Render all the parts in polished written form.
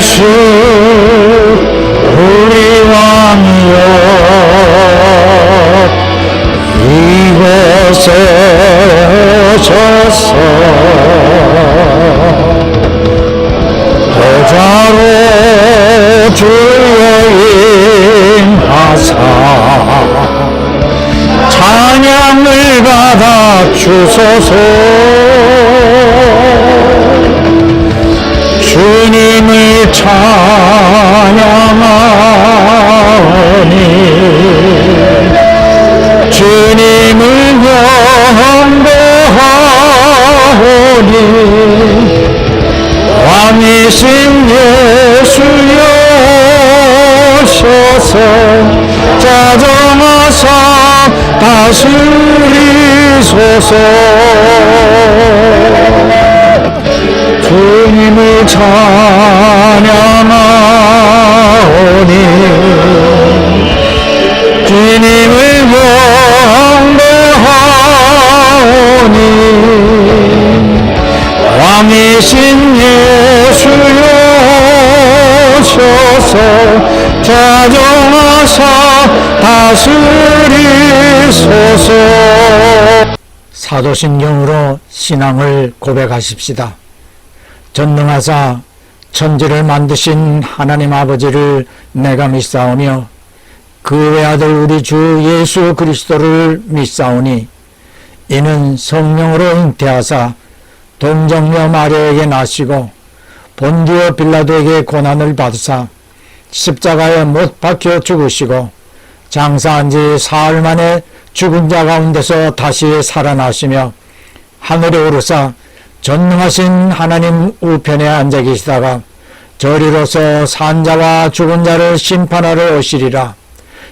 예수 우리 왕이여 이곳에 오셔서 보좌로 주여 임하사 찬양을 받아 주소서. 주님을 찬양하오니 주님을 경배하오니 왕이신 예수여 오셔서 자정하사 다스리소서. 주님을 찬양하오니 주님을 경배하오니 왕이신 예수여 오셔서 자정하사 다스리소서. 사도신경으로 신앙을 고백하십시다. 전능하사 천지를 만드신 하나님 아버지를 내가 믿사오며 그 외아들 우리 주 예수 그리스도를 믿사오니 이는 성령으로 잉태하사 동정녀 마리아에게 나시고 본디오 빌라도에게 고난을 받으사 십자가에 못 박혀 죽으시고 장사한 지 사흘 만에 죽은 자 가운데서 다시 살아나시며 하늘에 오르사 전능하신 하나님 우편에 앉아 계시다가 저리로서 산자와 죽은 자를 심판하러 오시리라.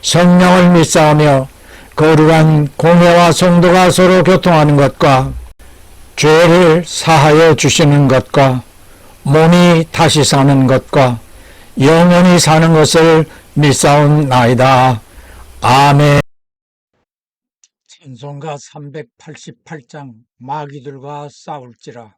성령을 믿사오며 거룩한 공회와 성도가 서로 교통하는 것과 죄를 사하여 주시는 것과 몸이 다시 사는 것과 영원히 사는 것을 믿사옵나이다. 아멘. 찬송가 388장 마귀들과 싸울지라.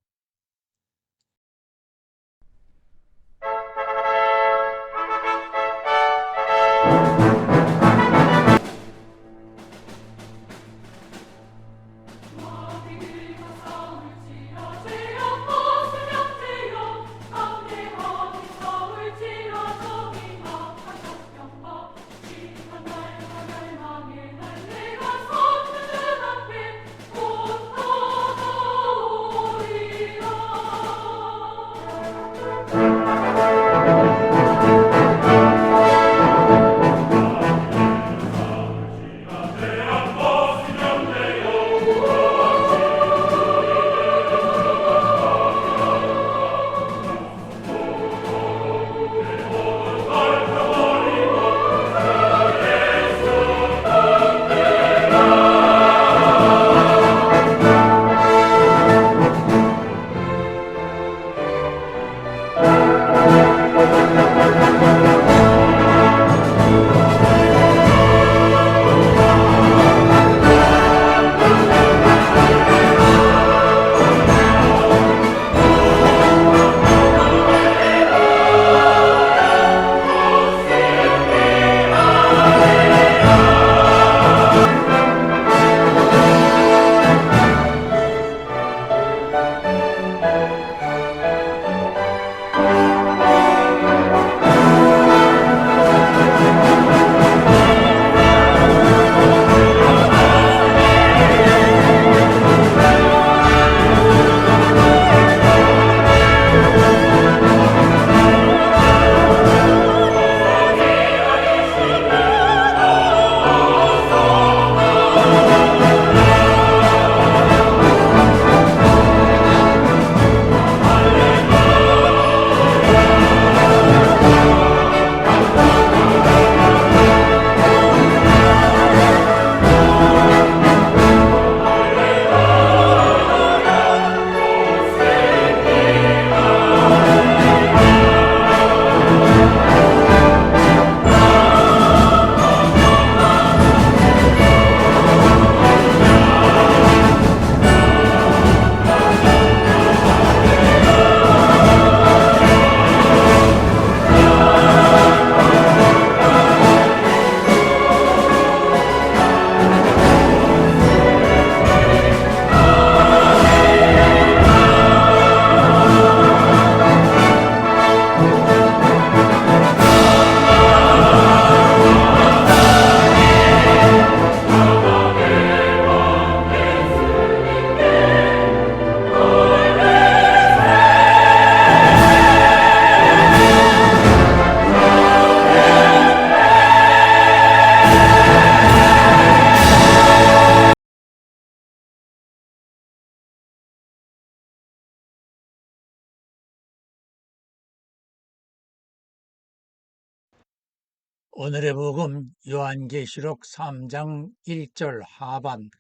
오늘의 복음 요한계시록 3장 1절 하반.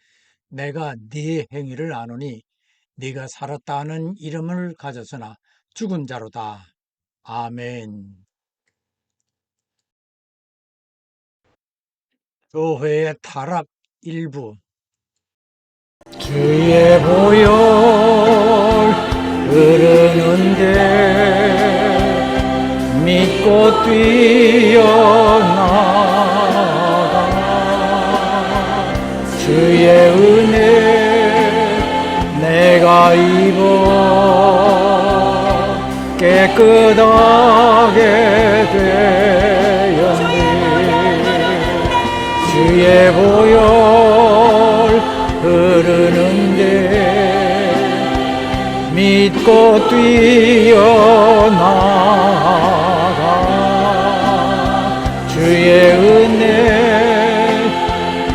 내가 네 행위를 아노니 네가 살았다 하는 이름을 가졌으나 죽은 자로다. 아멘. 교회의 타락 일부. 주의 보혈 흐르는데 믿고 뛰어나가 주의 은혜 내가 입어 깨끗하게 되었네. 주의 보혈 흐르는데 믿고 뛰어나가 주의 은혜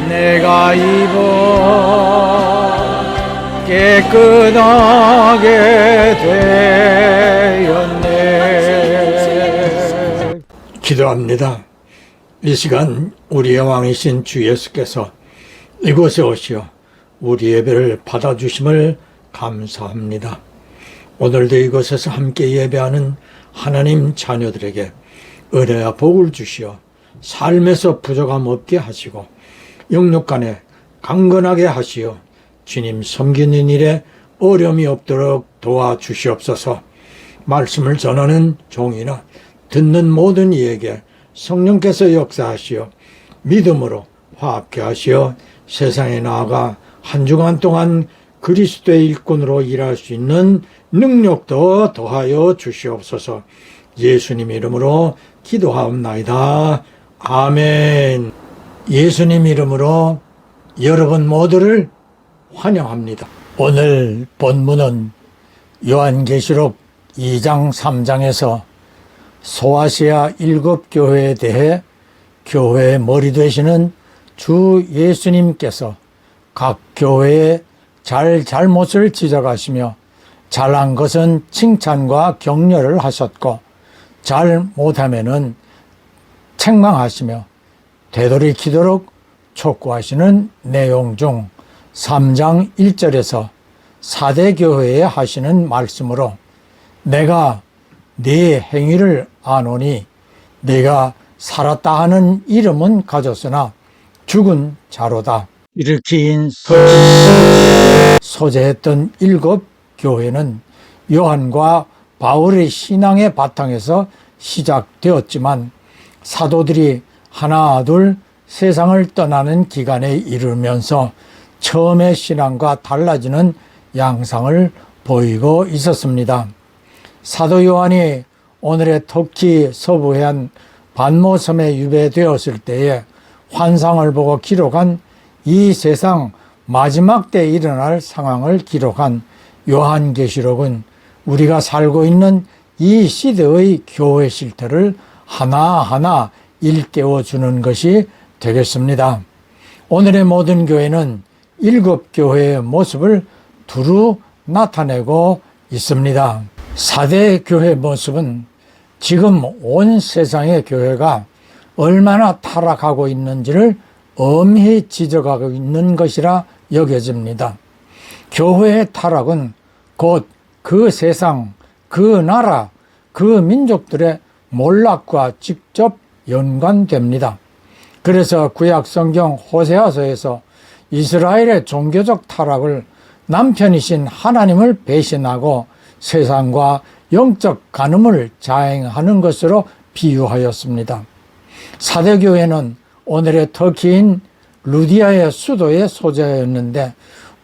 내가 입어 깨끗하게 되었네. 기도합니다. 이 시간 우리의 왕이신 주 예수께서 이곳에 오시어 우리 예배를 받아주심을 감사합니다. 오늘도 이곳에서 함께 예배하는 하나님 자녀들에게 은혜와 복을 주시어 삶에서 부족함 없게 하시고 영육간에 강건하게 하시어 주님 섬기는 일에 어려움이 없도록 도와주시옵소서. 말씀을 전하는 종이나 듣는 모든 이에게 성령께서 역사하시어 믿음으로 화합케 하시어 세상에 나아가 한 주간 동안 그리스도의 일꾼으로 일할 수 있는 능력도 더하여 주시옵소서. 예수님 이름으로 기도하옵나이다. 아멘. 예수님 이름으로 여러분 모두를 환영합니다. 오늘 본문은 요한계시록 2장 3장에서 소아시아 7교회에 대해 교회의 머리 되시는 주 예수님께서 각 교회의 잘못을 지적하시며 잘한 것은 칭찬과 격려를 하셨고 잘못하면은 책망하시며 되돌이키도록 촉구하시는 내용 중 3장 1절에서 4대 교회에 하시는 말씀으로 내가 네 행위를 아노니 네가 살았다 하는 이름은 가졌으나 죽은 자로다. 이렇게 소재했던 7교회는 요한과 바울의 신앙의 바탕에서 시작되었지만 사도들이 하나 둘 세상을 떠나는 기간에 이르면서 처음의 신앙과 달라지는 양상을 보이고 있었습니다. 사도 요한이 오늘의 터키 서부해안 반모섬에 유배되었을 때에 환상을 보고 기록한 이 세상 마지막 때 일어날 상황을 기록한 요한계시록은 우리가 살고 있는 이 시대의 교회 실태를 하나하나 일깨워 주는 것이 되겠습니다. 오늘의 모든 교회는 7교회의 모습을 두루 나타내고 있습니다. 4대 교회 모습은 지금 온 세상의 교회가 얼마나 타락하고 있는지를 엄히 지적하고 있는 것이라 여겨집니다. 교회의 타락은 곧 그 세상, 그 나라, 그 민족들의 몰락과 직접 연관됩니다. 그래서 구약 성경 호세아서에서 이스라엘의 종교적 타락을 남편이신 하나님을 배신하고 세상과 영적 간음을 자행하는 것으로 비유하였습니다. 사대교회는 오늘의 터키인 루디아의 수도의 소재였는데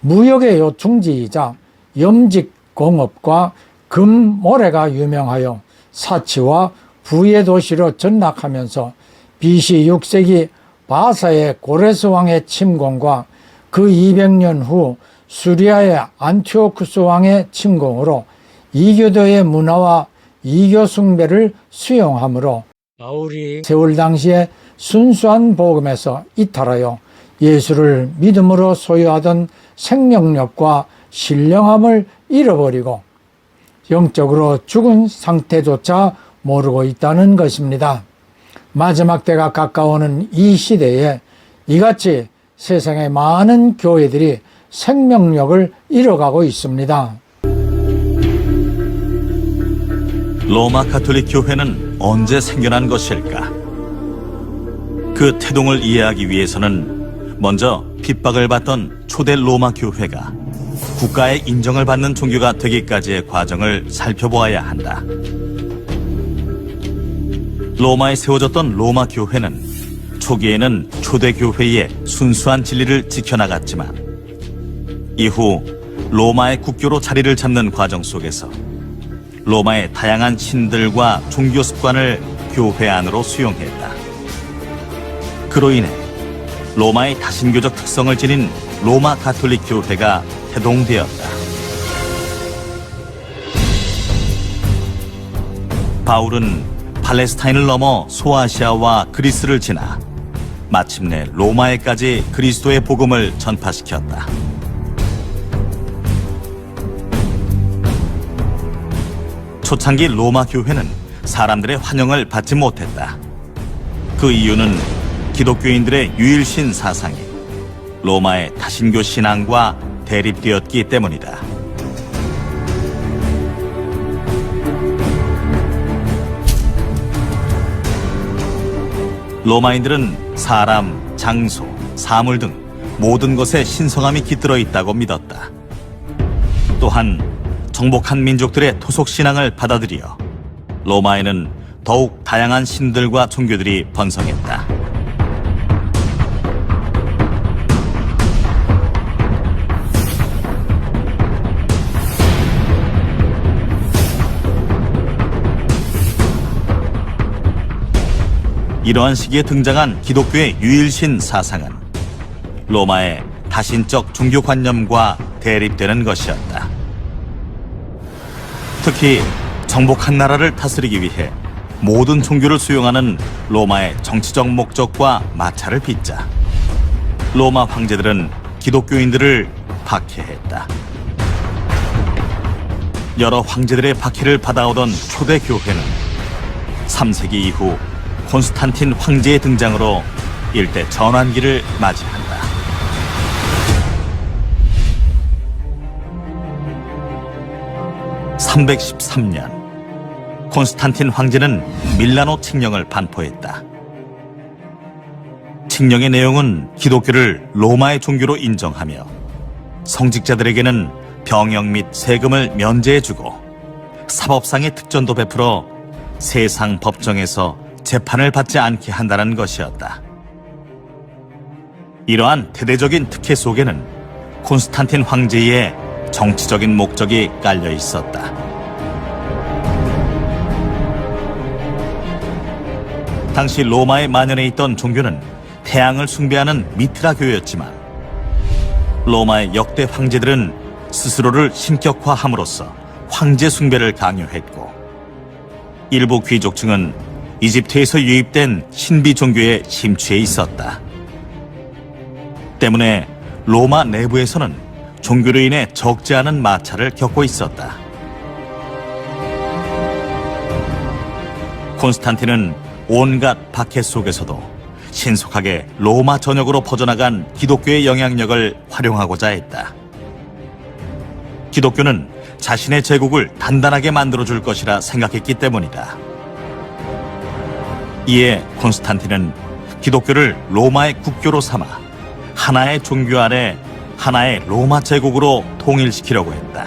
무역의 요충지이자 염직공업과 금모래가 유명하여 사치와 부의 도시로 전락하면서 BC 6세기 바사의 고레스 왕의 침공과 그 200년 후 수리아의 안티오쿠스 왕의 침공으로 이교도의 문화와 이교 숭배를 수용하므로 바울이 세울 당시에 순수한 복음에서 이탈하여 예수를 믿음으로 소유하던 생명력과 신령함을 잃어버리고 영적으로 죽은 상태조차 모르고 있다는 것입니다. 마지막 때가 가까워오는 이 시대에 이같이 세상의 많은 교회들이 생명력을 잃어가고 있습니다. 로마 가톨릭 교회는 언제 생겨난 것일까? 그 태동을 이해하기 위해서는 먼저 핍박을 받던 초대 로마 교회가 국가의 인정을 받는 종교가 되기까지의 과정을 살펴보아야 한다. 로마에 세워졌던 로마 교회는 초기에는 초대 교회의 순수한 진리를 지켜나갔지만 이후 로마의 국교로 자리를 잡는 과정 속에서 로마의 다양한 신들과 종교 습관을 교회 안으로 수용했다. 그로 인해 로마의 다신교적 특성을 지닌 로마 가톨릭 교회가 태동되었다. 바울은 팔레스타인을 넘어 소아시아와 그리스를 지나 마침내 로마에까지 그리스도의 복음을 전파시켰다. 초창기 로마 교회는 사람들의 환영을 받지 못했다. 그 이유는 기독교인들의 유일신 사상이 로마의 다신교 신앙과 대립되었기 때문이다. 로마인들은 사람, 장소, 사물 등 모든 것에 신성함이 깃들어 있다고 믿었다. 또한 정복한 민족들의 토속신앙을 받아들여 로마에는 더욱 다양한 신들과 종교들이 번성했다. 이러한 시기에 등장한 기독교의 유일신 사상은 로마의 다신적 종교관념과 대립되는 것이었다. 특히 정복한 나라를 다스리기 위해 모든 종교를 수용하는 로마의 정치적 목적과 마찰을 빚자 로마 황제들은 기독교인들을 박해했다. 여러 황제들의 박해를 받아오던 초대 교회는 3세기 이후 콘스탄틴 황제의 등장으로 일대 전환기를 맞이한다. (313년) 콘스탄틴 황제는 밀라노 칙령을 반포했다. 칙령의 내용은 기독교를 로마의 종교로 인정하며 성직자들에게는 병역 및 세금을 면제해주고 사법상의 특전도 베풀어 세상 법정에서 재판을 받지 않게 한다는 것이었다. 이러한 대대적인 특혜 속에는 콘스탄틴 황제의 정치적인 목적이 깔려 있었다. 당시 로마에 만연해 있던 종교는 태양을 숭배하는 미트라교였지만 로마의 역대 황제들은 스스로를 신격화함으로써 황제 숭배를 강요했고 일부 귀족층은 이집트에서 유입된 신비 종교에 심취해 있었다. 때문에 로마 내부에서는 종교로 인해 적지 않은 마찰을 겪고 있었다. 콘스탄틴은 온갖 박해 속에서도 신속하게 로마 전역으로 퍼져나간 기독교의 영향력을 활용하고자 했다. 기독교는 자신의 제국을 단단하게 만들어줄 것이라 생각했기 때문이다. 이에 콘스탄틴은 기독교를 로마의 국교로 삼아 하나의 종교 아래 하나의 로마 제국으로 통일시키려고 했다.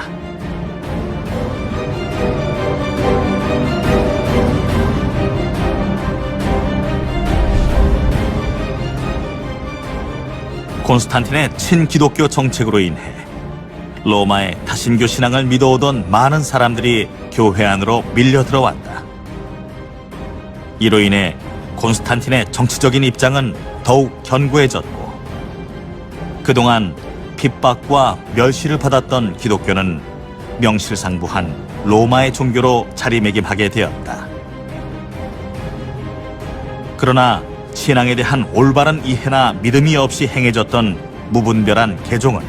콘스탄틴의 친기독교 정책으로 인해 로마의 다신교 신앙을 믿어오던 많은 사람들이 교회 안으로 밀려 들어왔다. 이로 인해 콘스탄틴의 정치적인 입장은 더욱 견고해졌고 그동안 핍박과 멸시를 받았던 기독교는 명실상부한 로마의 종교로 자리매김하게 되었다. 그러나 신앙에 대한 올바른 이해나 믿음이 없이 행해졌던 무분별한 개종은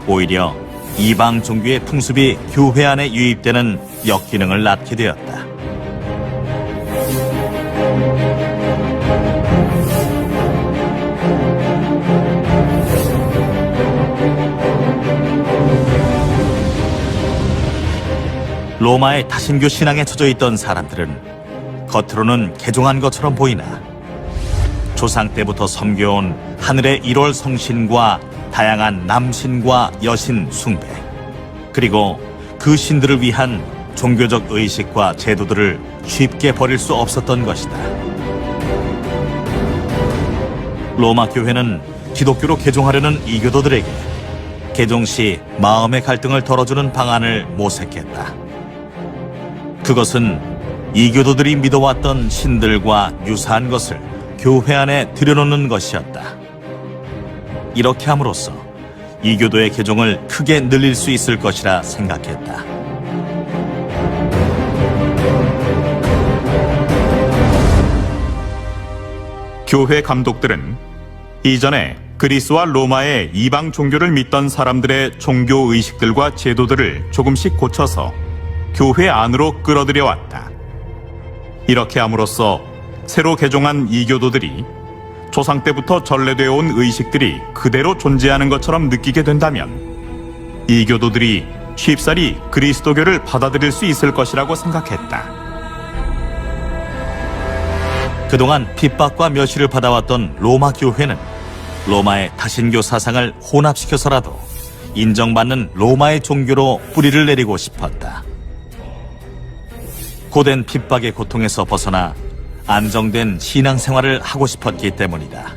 오히려 이방 종교의 풍습이 교회 안에 유입되는 역기능을 낳게 되었다. 로마의 다신교 신앙에 젖어 있던 사람들은 겉으로는 개종한 것처럼 보이나 조상 때부터 섬겨온 하늘의 1월 성신과 다양한 남신과 여신 숭배, 그리고 그 신들을 위한 종교적 의식과 제도들을 쉽게 버릴 수 없었던 것이다. 로마 교회는 기독교로 개종하려는 이교도들에게 개종 시 마음의 갈등을 덜어주는 방안을 모색했다. 그것은 이교도들이 믿어왔던 신들과 유사한 것을 교회 안에 들여놓는 것이었다. 이렇게 함으로써 이교도의 개종을 크게 늘릴 수 있을 것이라 생각했다. 교회 감독들은 이전에 그리스와 로마의 이방 종교를 믿던 사람들의 종교 의식들과 제도들을 조금씩 고쳐서 교회 안으로 끌어들여 왔다. 이렇게 함으로써 새로 개종한 이교도들이 조상 때부터 전래되어 온 의식들이 그대로 존재하는 것처럼 느끼게 된다면 이교도들이 쉽사리 그리스도교를 받아들일 수 있을 것이라고 생각했다. 그동안 핍박과 멸시를 받아왔던 로마 교회는 로마의 다신교 사상을 혼합시켜서라도 인정받는 로마의 종교로 뿌리를 내리고 싶었다. 고된 핍박의 고통에서 벗어나 안정된 신앙생활을 하고 싶었기 때문이다.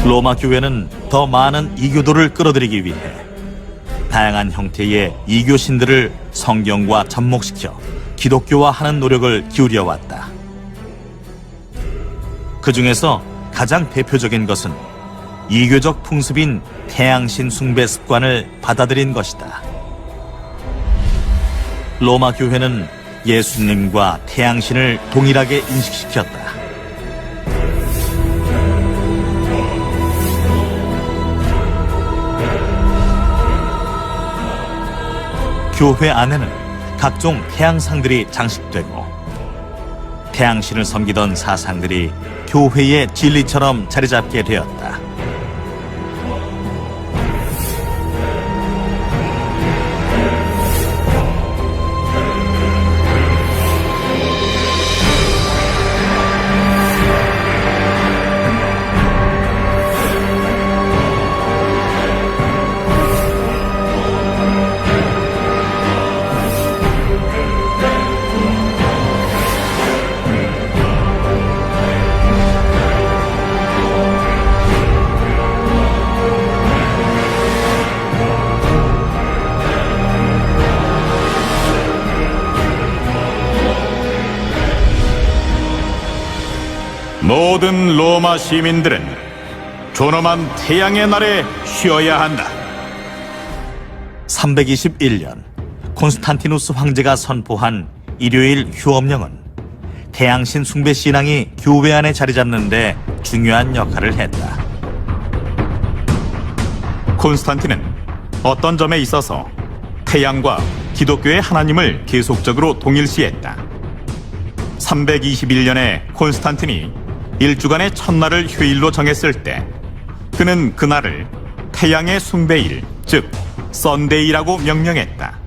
로마 교회는 더 많은 이교도를 끌어들이기 위해 다양한 형태의 이교신들을 성경과 접목시켜 기독교화하는 노력을 기울여왔다. 그 중에서 가장 대표적인 것은 이교적 풍습인 태양신 숭배 습관을 받아들인 것이다. 로마 교회는 예수님과 태양신을 동일하게 인식시켰다. 교회 안에는 각종 태양상들이 장식되고 태양신을 섬기던 사상들이 교회의 진리처럼 자리 잡게 되었다. 모든 로마 시민들은 존엄한 태양의 날에 쉬어야 한다. 321년 콘스탄티누스 황제가 선포한 일요일 휴업령은 태양신 숭배 신앙이 교회 안에 자리 잡는 데 중요한 역할을 했다. 콘스탄틴은 어떤 점에 있어서 태양과 기독교의 하나님을 계속적으로 동일시했다. 321년에 콘스탄틴이 일주간의 첫날을 휴일로 정했을 때 그는 그날을 태양의 숭배일, 즉 썬데이라고 명명했다.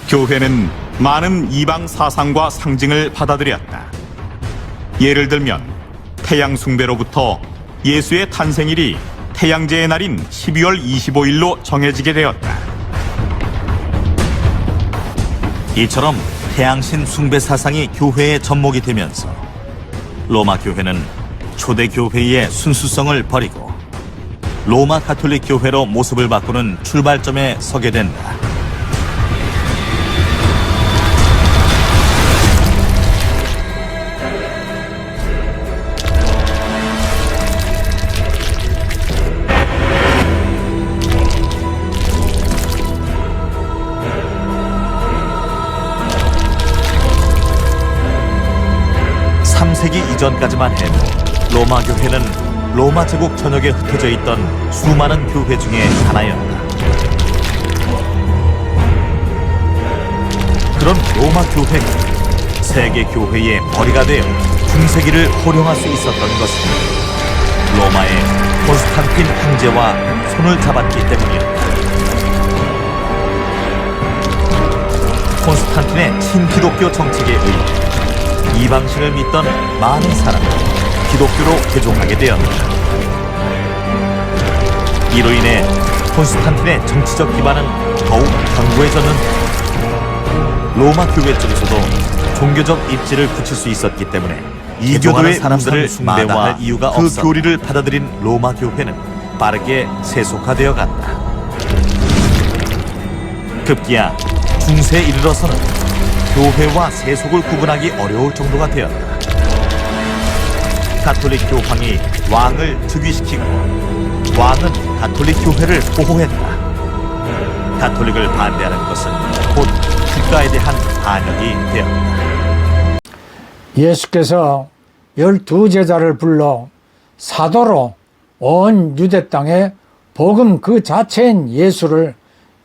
교회는 많은 이방 사상과 상징을 받아들였다. 예를 들면 태양 숭배로부터 예수의 탄생일이 태양제의 날인 12월 25일로 정해지게 되었다. 이처럼 태양신 숭배 사상이 교회에 접목이 되면서 로마 교회는 초대 교회의 순수성을 버리고 로마 가톨릭 교회로 모습을 바꾸는 출발점에 서게 된다. 세기 이전까지만 해도 로마 교회는 로마 제국 전역에 흩어져 있던 수많은 교회 중에 하나였다. 그런 로마 교회가 세계 교회의 머리가 되어 중세기를 호령할 수 있었던 것은 로마의 콘스탄틴 황제와 손을 잡았기 때문이었다. 콘스탄틴의 친기독교 정책에 의해 이방신을 믿던 많은 사람이 기독교로 개종하게 되었다. 이로 인해 콘스탄틴의 정치적 기반은 더욱 견고해졌는데 로마 교회 쪽에서도 종교적 입지를 붙일 수 있었기 때문에 이교도의 사람들을 마다할 이유가 없어 그 교리를 받아들인 로마 교회는 빠르게 세속화되어 갔다. 급기야 중세에 이르러서는 교회와 세속을 구분하기 어려울 정도가 되었다. 가톨릭 교황이 왕을 즉위시키고 왕은 가톨릭 교회를 보호했다. 가톨릭을 반대하는 것은 곧 국가에 대한 반역이 되었다. 예수께서 12제자를 불러 사도로 온 유대 땅에 복음 그 자체인 예수를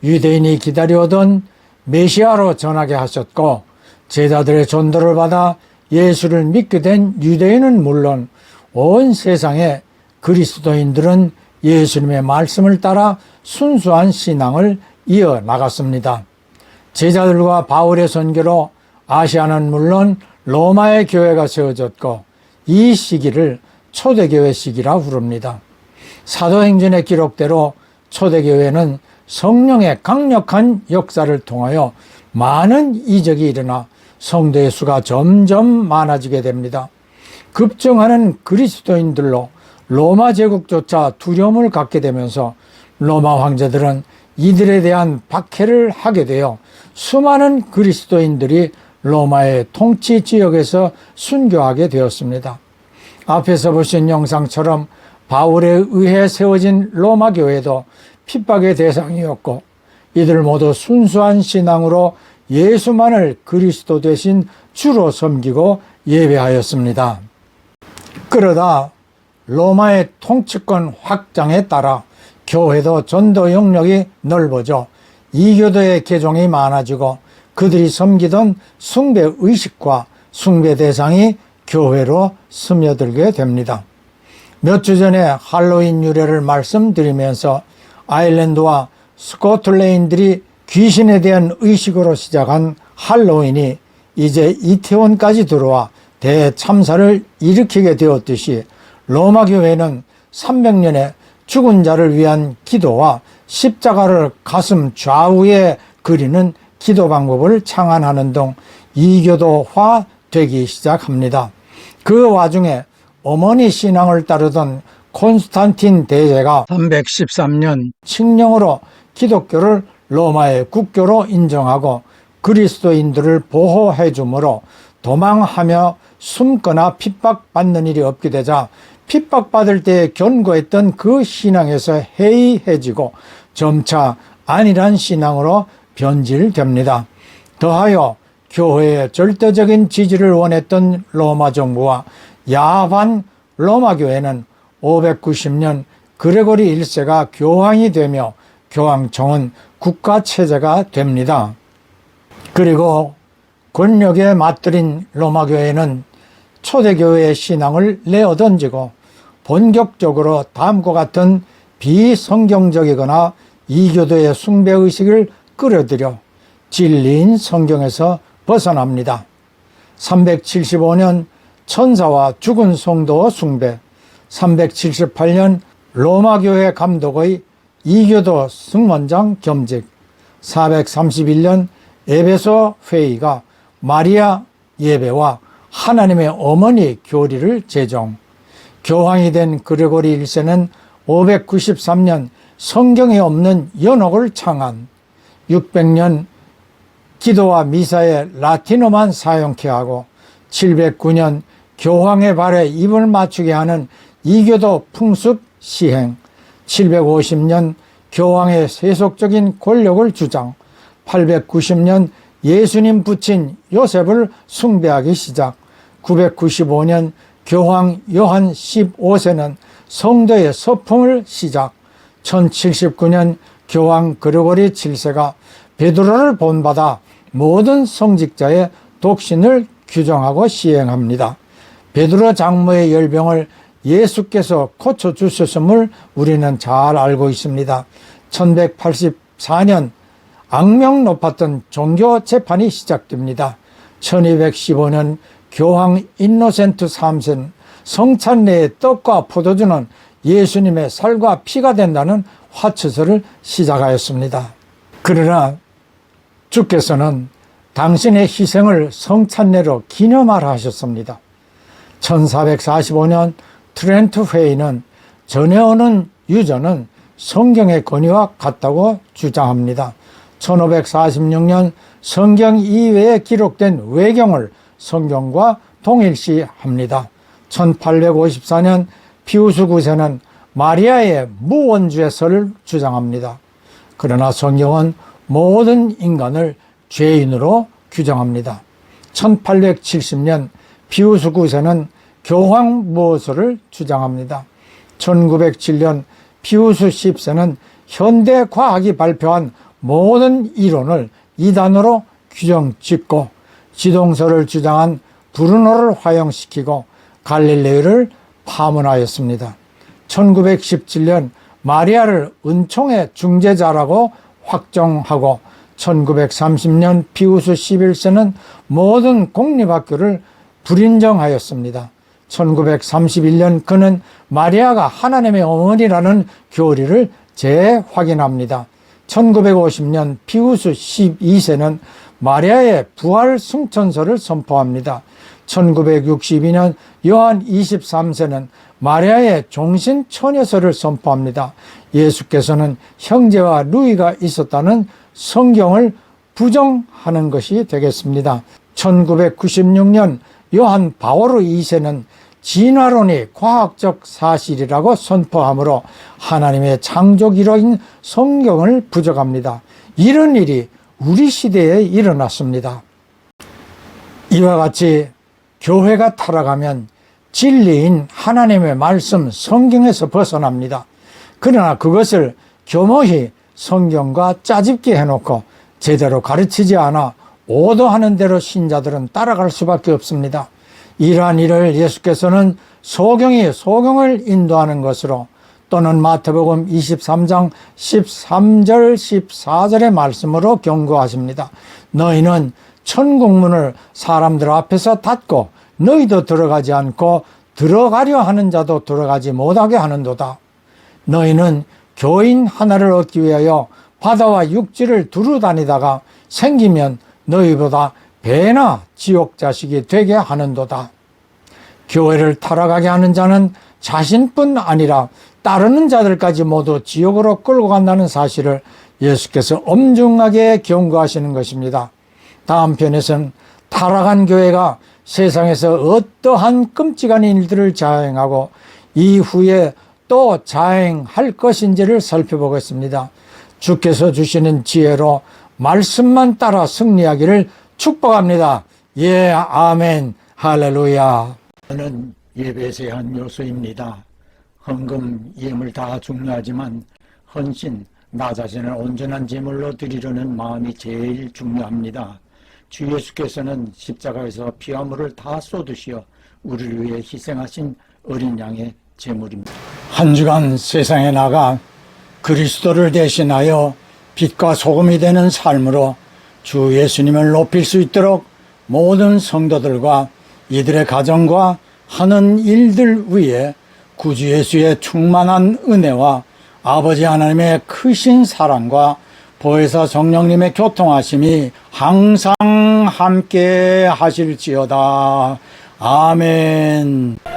유대인이 기다려오던 메시아로 전하게 하셨고, 제자들의 전도를 받아 예수를 믿게 된 유대인은 물론 온 세상의 그리스도인들은 예수님의 말씀을 따라 순수한 신앙을 이어나갔습니다. 제자들과 바울의 선교로 아시아는 물론 로마의 교회가 세워졌고, 이 시기를 초대교회 시기라 부릅니다. 사도행전의 기록대로 초대교회는 성령의 강력한 역사를 통하여 많은 이적이 일어나 성도의 수가 점점 많아지게 됩니다. 급증하는 그리스도인들로 로마 제국조차 두려움을 갖게 되면서 로마 황제들은 이들에 대한 박해를 하게 되어 수많은 그리스도인들이 로마의 통치 지역에서 순교하게 되었습니다. 앞에서 보신 영상처럼 바울에 의해 세워진 로마 교회도 핍박의 대상이었고, 이들 모두 순수한 신앙으로 예수만을 그리스도 대신 주로 섬기고 예배하였습니다. 그러다 로마의 통치권 확장에 따라 교회도 전도 영역이 넓어져 이교도의 개종이 많아지고, 그들이 섬기던 숭배 의식과 숭배 대상이 교회로 스며들게 됩니다. 몇 주 전에 할로윈 유래를 말씀드리면서 아일랜드와 스코틀랜드들이 귀신에 대한 의식으로 시작한 할로윈이 이제 이태원까지 들어와 대참사를 일으키게 되었듯이, 로마 교회는 300년의 죽은 자를 위한 기도와 십자가를 가슴 좌우에 그리는 기도 방법을 창안하는 등 이교도화 되기 시작합니다. 그 와중에 어머니 신앙을 따르던 콘스탄틴 대제가 313년 칙령으로 기독교를 로마의 국교로 인정하고 그리스도인들을 보호해 주므로 도망하며 숨거나 핍박받는 일이 없게 되자 핍박받을 때 견고했던 그 신앙에서 해이해지고 점차 안일한 신앙으로 변질됩니다. 더하여 교회의 절대적인 지지를 원했던 로마 정부와 야합한 로마 교회는 590년 그레고리 1세가 교황이 되며 교황청은 국가체제가 됩니다. 그리고 권력에 맞들인 로마 교회는 초대교회의 신앙을 내어던지고 본격적으로 다음과 같은 비성경적이거나 이교도의 숭배의식을 끌어들여 진리인 성경에서 벗어납니다. 375년 천사와 죽은 성도 숭배, 378년 로마교회 감독의 이교도 승원장 겸직, 431년 에베소 회의가 마리아 예배와 하나님의 어머니 교리를 제정, 교황이 된 그레고리 1세는 593년 성경에 없는 연옥을 창안, 600년 기도와 미사에 라틴어만 사용케 하고, 709년 교황의 발에 입을 맞추게 하는 이교도 풍습 시행, 750년 교황의 세속적인 권력을 주장, 890년 예수님 붙인 요셉을 숭배하기 시작, 995년 교황 요한 15세는 성도의 서풍을 시작, 1079년 교황 그레고리 7세가 베드로를 본받아 모든 성직자의 독신을 규정하고 시행합니다. 베드로 장모의 열병을 예수께서 고쳐주셨음을 우리는 잘 알고 있습니다. 1184년 악명 높았던 종교 재판이 시작됩니다. 1215년 교황 인노센트 3세는 성찬례의 떡과 포도주는 예수님의 살과 피가 된다는 화처서를 시작하였습니다. 그러나 주께서는 당신의 희생을 성찬례로 기념하라 하셨습니다. 1445년 트렌트 회의는 전해오는 유전은 성경의 권위와 같다고 주장합니다. 1546년 성경 이외에 기록된 외경을 성경과 동일시합니다. 1854년 피우스 9세는 마리아의 무원죄설을 주장합니다. 그러나 성경은 모든 인간을 죄인으로 규정합니다. 1870년 피우스 9세는 교황무호설을 주장합니다. 1907년 피우스 10세는 현대 과학이 발표한 모든 이론을 이단으로 규정짓고 지동설을 주장한 브루노를 화형시키고 갈릴레이를 파문하였습니다. 1917년 마리아를 은총의 중재자라고 확정하고 1930년 피우스 11세는 모든 공립학교를 불인정하였습니다. 1931년 그는 마리아가 하나님의 어머니라는 교리를 재확인합니다. 1950년 피우스 12세는 마리아의 부활 승천서를 선포합니다. 1962년 요한 23세는 마리아의 종신 처녀서를 선포합니다. 예수께서는 형제와 누이가 있었다는 성경을 부정하는 것이 되겠습니다. 1996년 요한 바오로 2세는 진화론이 과학적 사실이라고 선포하므로 하나님의 창조 기록인 성경을 부정합니다. 이런 일이 우리 시대에 일어났습니다. 이와 같이 교회가 타락하면 진리인 하나님의 말씀 성경에서 벗어납니다. 그러나 그것을 교모히 성경과 짜집게 해놓고 제대로 가르치지 않아 오도하는 대로 신자들은 따라갈 수밖에 없습니다. 이러한 일을 예수께서는 소경이 소경을 인도하는 것으로 또는 마태복음 23장 13절 14절의 말씀으로 경고하십니다. 너희는 천국문을 사람들 앞에서 닫고 너희도 들어가지 않고 들어가려 하는 자도 들어가지 못하게 하는도다. 너희는 교인 하나를 얻기 위하여 바다와 육지를 두루 다니다가 생기면 너희보다 배나 지옥 자식이 되게 하는도다. 교회를 타락하게 하는 자는 자신뿐 아니라 따르는 자들까지 모두 지옥으로 끌고 간다는 사실을 예수께서 엄중하게 경고하시는 것입니다. 다음 편에서는 타락한 교회가 세상에서 어떠한 끔찍한 일들을 자행하고 이후에 또 자행할 것인지를 살펴보겠습니다. 주께서 주시는 지혜로 말씀만 따라 승리하기를 축복합니다. 예, 아멘, 할렐루야. 저는 예배의 한 요소입니다. 헌금, 예물 다 중요하지만 헌신, 나 자신을 온전한 제물로 드리려는 마음이 제일 중요합니다. 주 예수께서는 십자가에서 피와 물을 다 쏟으시어 우리를 위해 희생하신 어린 양의 제물입니다. 한 주간 세상에 나가 그리스도를 대신하여 빛과 소금이 되는 삶으로 주 예수님을 높일 수 있도록 모든 성도들과 이들의 가정과 하는 일들 위에 구주 예수의 충만한 은혜와 아버지 하나님의 크신 사랑과 보혜사 성령님의 교통하심이 항상 함께 하실지어다. 아멘.